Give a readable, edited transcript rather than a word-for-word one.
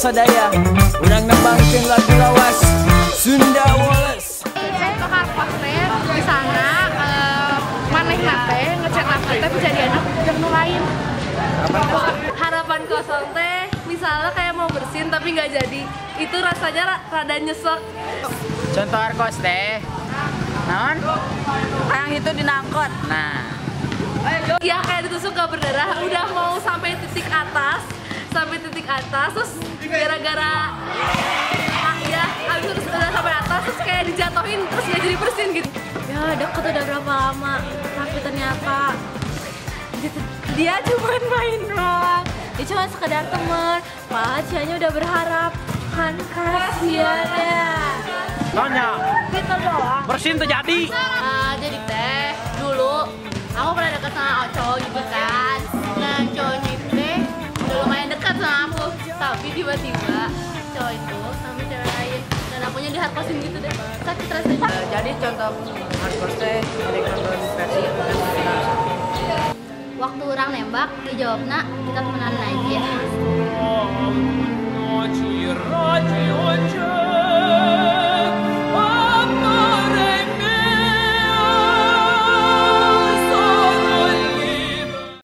sadaya urang nembangkeun lagu lawas Sunda Wallace. Saya ke hardpost di sana manehna teh ngecek laptop teh bisa enak jeung nu lain. Harapan kosong teh misalnya kayak mau bersin tapi nggak jadi, itu rasanya rada nyesek. Contoh arkos teh naon Yang itu dinangkot. nah Ya kayak ditusuk gak berdarah, udah mau sampai titik atas terus gara-gara ya abis itu udah sampai atas terus kayak dijatuhin terus gak jadi bersin gitu. Ya deket udah berapa lama tapi ternyata dia cuma main doang, dia cuma sekedar temen, malah cianya udah berharap kan, kasihan ya. Soalnya Gitu doang. bersin terjadi. Jadi teh dulu aku pernah deket sama cowok gitu kan. Nah cowoknya teh udah lumayan dekat sama aku, tapi tiba-tiba cowok itu sama cewek lain dan akunya dihardkosin gitu deh, sakit rasanya. Jadi contoh arkos teh versi Waktu orang nembak dijawabna kita temenan aja. Ночи, ради очи.